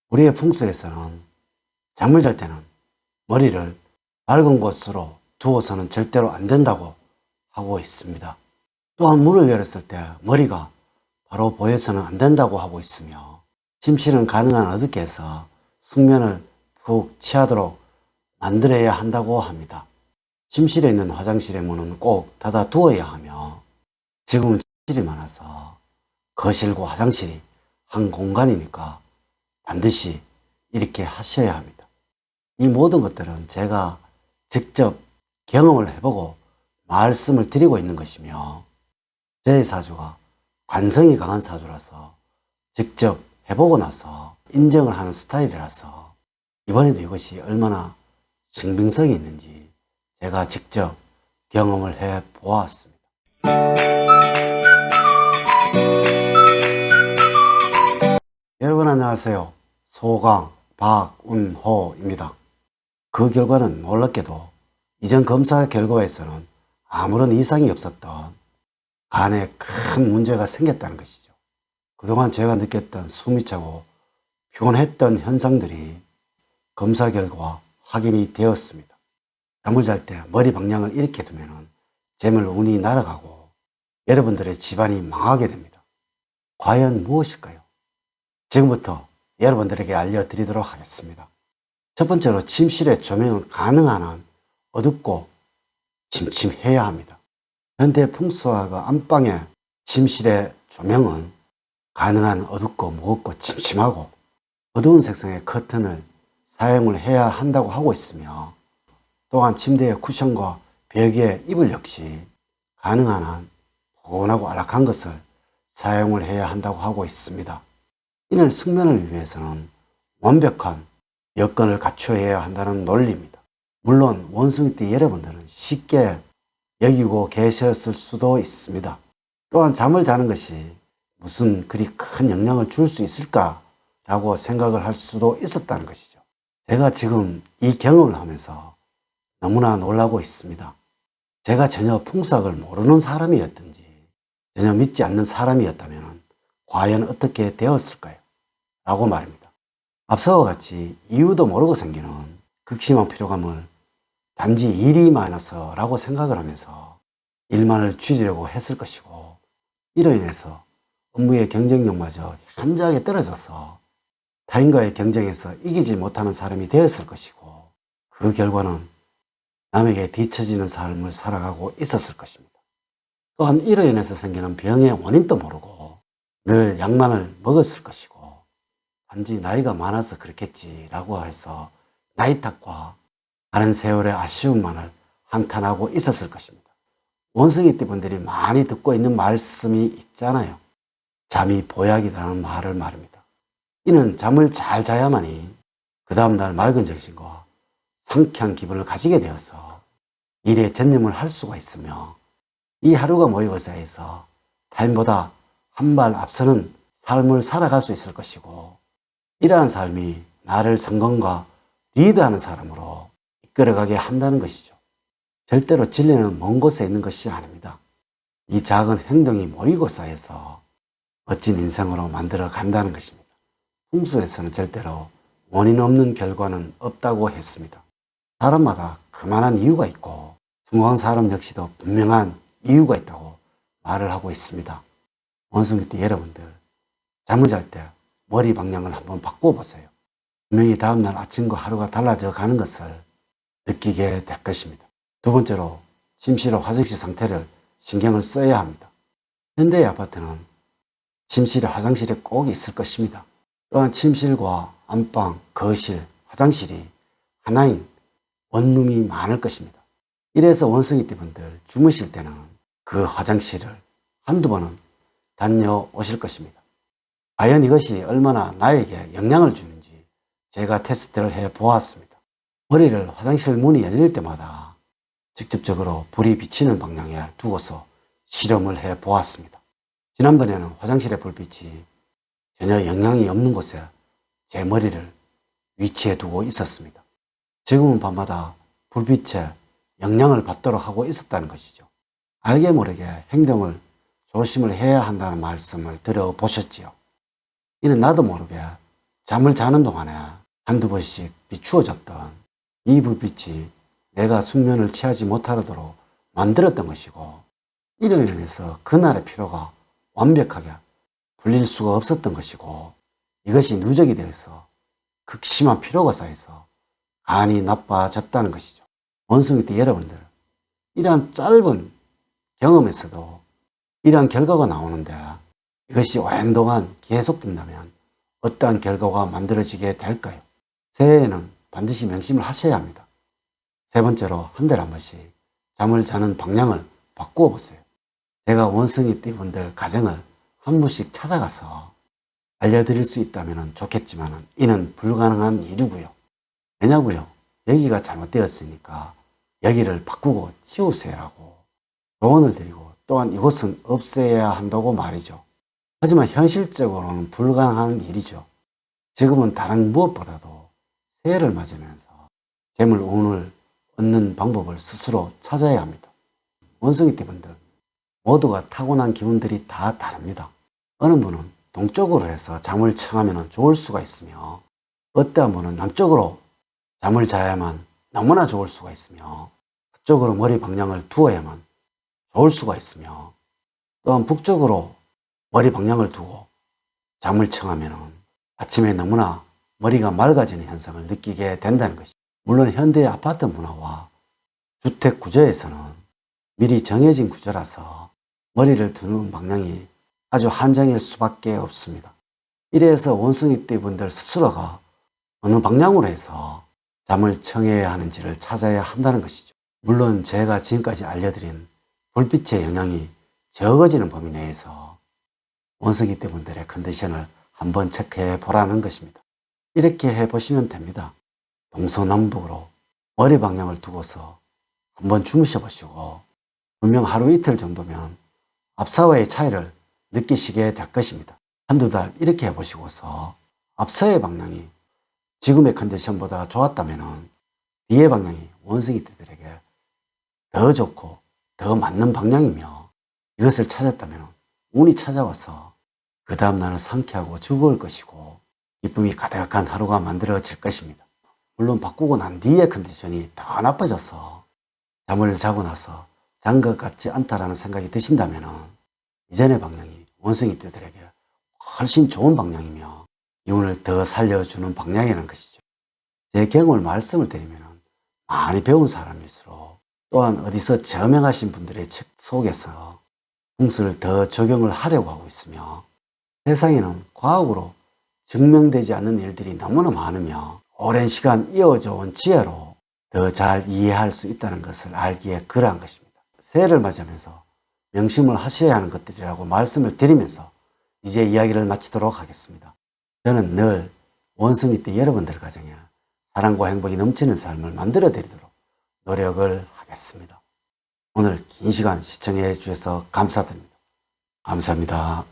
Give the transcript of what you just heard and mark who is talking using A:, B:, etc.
A: 우리의 풍수에서는 잠을 잘 때는 머리를 밝은 곳으로 두어서는 절대로 안 된다고 하고 있습니다. 또한 문을 열었을 때 머리가 바로 보여서는 안 된다고 하고 있으며, 침실은 가능한 어둡게 해서 숙면을 푹 취하도록 만들어야 한다고 합니다. 침실에 있는 화장실의 문은 꼭 닫아 두어야 하며, 지금은 침실이 많아서 거실과 화장실이 한 공간이니까 반드시 이렇게 하셔야 합니다. 이 모든 것들은 제가 직접 경험을 해보고 말씀을 드리고 있는 것이며, 제 사주가 관성이 강한 사주라서 직접 해보고 나서 인정을 하는 스타일이라서 이번에도 이것이 얼마나 신빙성이 있는지 제가 직접 경험을 해 보았습니다. 여러분 안녕하세요. 소강 박운호입니다. 그 결과는 놀랍게도 이전 검사 결과에서는 아무런 이상이 없었던 간에 큰 문제가 생겼다는 것이죠. 그동안 제가 느꼈던 숨이 차고 피곤했던 현상들이 검사 결과 확인이 되었습니다. 잠을 잘 때 머리 방향을 이렇게 두면 재물 운이 날아가고 여러분들의 집안이 망하게 됩니다. 과연 무엇일까요? 지금부터 여러분들에게 알려드리도록 하겠습니다. 첫 번째로 침실의 조명은 가능한 한 어둡고 침침해야 합니다. 현대 풍수화가 안방의 침실의 조명은 가능한 어둡고 무겁고 침침하고 어두운 색상의 커튼을 사용을 해야 한다고 하고 있으며, 또한 침대의 쿠션과 벽의 이불 역시 가능한 한 포근하고 안락한 것을 사용을 해야 한다고 하고 있습니다. 이날 숙면을 위해서는 완벽한 여건을 갖춰야 한다는 논리입니다. 물론 원숭이띠 여러분들은 쉽게 여기고 계셨을 수도 있습니다. 또한 잠을 자는 것이 무슨 그리 큰 영향을 줄 수 있을까라고 생각을 할 수도 있었다는 것이죠. 제가 지금 이 경험을 하면서 너무나 놀라고 있습니다. 제가 전혀 풍수학을 모르는 사람이었든지 전혀 믿지 않는 사람이었다면 과연 어떻게 되었을까요? 라고 말입니다. 앞서와 같이 이유도 모르고 생기는 극심한 피로감을 단지 일이 많아서라고 생각을 하면서 일만을 줄이려고 했을 것이고, 이로 인해서 업무의 경쟁력마저 현저하게 떨어져서 타인과의 경쟁에서 이기지 못하는 사람이 되었을 것이고, 그 결과는 남에게 뒤처지는 삶을 살아가고 있었을 것입니다. 또한 이로 인해서 생기는 병의 원인도 모르고 늘 약만을 먹었을 것이고, 단지 나이가 많아서 그렇겠지라고 해서 나이 탓과 가는 세월의 아쉬움만을 한탄하고 있었을 것입니다. 원숭이띠 분들이 많이 듣고 있는 말씀이 있잖아요. 잠이 보약이라는 말을 말입니다. 이는 잠을 잘 자야만이 그 다음날 맑은 정신과 상쾌한 기분을 가지게 되어서 일에 전념을 할 수가 있으며, 이 하루가 모이고자 해서 타인보다 한 발 앞서는 삶을 살아갈 수 있을 것이고, 이러한 삶이 나를 성공과 리드하는 사람으로 이끌어가게 한다는 것이죠. 절대로 진리는 먼 곳에 있는 것이 아닙니다. 이 작은 행동이 모이고 쌓여서 멋진 인생으로 만들어 간다는 것입니다. 풍수에서는 절대로 원인 없는 결과는 없다고 했습니다. 사람마다 그만한 이유가 있고 성공한 사람 역시도 분명한 이유가 있다고 말을 하고 있습니다. 원숭이띠 여러분들, 잠을 잘 때 머리 방향을 한번 바꿔보세요. 분명히 다음날 아침과 하루가 달라져 가는 것을 느끼게 될 것입니다. 두 번째로 침실의 화장실 상태를 신경을 써야 합니다. 현대의 아파트는 침실에 화장실이 꼭 있을 것입니다. 또한 침실과 안방, 거실, 화장실이 하나인 원룸이 많을 것입니다. 이래서 원숭이띠 분들 주무실 때는 그 화장실을 한두 번은 다녀오실 것입니다. 과연 이것이 얼마나 나에게 영향을 주는지 제가 테스트를 해 보았습니다. 머리를 화장실 문이 열릴 때마다 직접적으로 불이 비치는 방향에 두고서 실험을 해 보았습니다. 지난번에는 화장실의 불빛이 전혀 영향이 없는 곳에 제 머리를 위치해 두고 있었습니다. 지금은 밤마다 불빛에 영향을 받도록 하고 있었다는 것이죠. 알게 모르게 행동을 조심을 해야 한다는 말씀을 들어보셨지요. 이는 나도 모르게 잠을 자는 동안에 한두 번씩 비추어졌던 이 불빛이 내가 숙면을 취하지 못하도록 만들었던 것이고, 이로 인해서 그날의 피로가 완벽하게 풀릴 수가 없었던 것이고, 이것이 누적이 되어서 극심한 피로가 쌓여서 간이 나빠졌다는 것이죠. 원숭이 때 여러분들, 이러한 짧은 경험에서도 이러한 결과가 나오는데, 이것이 오랜 동안 계속된다면 어떠한 결과가 만들어지게 될까요? 새해에는 반드시 명심을 하셔야 합니다. 세 번째로, 한 달에 한 번씩 잠을 자는 방향을 바꾸어 보세요. 제가 원숭이 띠분들 가정을 한 분씩 찾아가서 알려드릴 수 있다면 좋겠지만 이는 불가능한 일이고요. 왜냐고요? 여기가 잘못되었으니까 여기를 바꾸고 치우세요라고 조언을 드리고, 또한 이곳은 없애야 한다고 말이죠. 하지만 현실적으로는 불가능한 일이죠. 지금은 다른 무엇보다도 새해를 맞으면서 재물 운을 얻는 방법을 스스로 찾아야 합니다. 원숭이 띠분들 모두가 타고난 기운들이 다 다릅니다. 어느 분은 동쪽으로 해서 잠을 청하면 좋을 수가 있으며, 어떠한 분은 남쪽으로 잠을 자야만 너무나 좋을 수가 있으며, 서쪽으로 머리 방향을 두어야만 좋을 수가 있으며, 또한 북쪽으로 머리 방향을 두고 잠을 청하면 아침에 너무나 머리가 맑아지는 현상을 느끼게 된다는 것이죠. 물론 현대의 아파트 문화와 주택 구조에서는 미리 정해진 구조라서 머리를 두는 방향이 아주 한정일 수밖에 없습니다. 이래서 원숭이 띠분들 스스로가 어느 방향으로 해서 잠을 청해야 하는지를 찾아야 한다는 것이죠. 물론 제가 지금까지 알려드린 불빛의 영향이 적어지는 범위 내에서 원숭이 띠분들의 컨디션을 한번 체크해 보라는 것입니다. 이렇게 해보시면 됩니다. 동서남북으로 머리 방향을 두고서 한번 주무셔 보시고, 분명 하루 이틀 정도면 앞사와의 차이를 느끼시게 될 것입니다. 한두 달 이렇게 해보시고서 앞서의 방향이 지금의 컨디션보다 좋았다면 뒤의 방향이 원숭이 띠들에게 더 좋고 더 맞는 방향이며, 이것을 찾았다면 운이 찾아와서 그 다음 날은 상쾌하고 즐거울 것이고 기쁨이 가득한 하루가 만들어질 것입니다. 물론 바꾸고 난 뒤의 컨디션이 더 나빠져서 잠을 자고 나서 잔 것 같지 않다라는 생각이 드신다면 이전의 방향이 원숭이 띠들에게 훨씬 좋은 방향이며 기운을 더 살려주는 방향이라는 것이죠. 제 경험을 말씀을 드리면 많이 배운 사람일수록, 또한 어디서 저명하신 분들의 책 속에서 풍수를 더 적용을 하려고 하고 있으며, 세상에는 과학으로 증명되지 않는 일들이 너무나 많으며 오랜 시간 이어져 온 지혜로 더 잘 이해할 수 있다는 것을 알기에 그러한 것입니다. 새해를 맞이하면서 명심을 하셔야 하는 것들이라고 말씀을 드리면서 이제 이야기를 마치도록 하겠습니다. 저는 늘 원숭이 때 여러분들 가정에 사랑과 행복이 넘치는 삶을 만들어 드리도록 노력을 하겠습니다. 오늘 긴 시간 시청해 주셔서 감사드립니다. 감사합니다.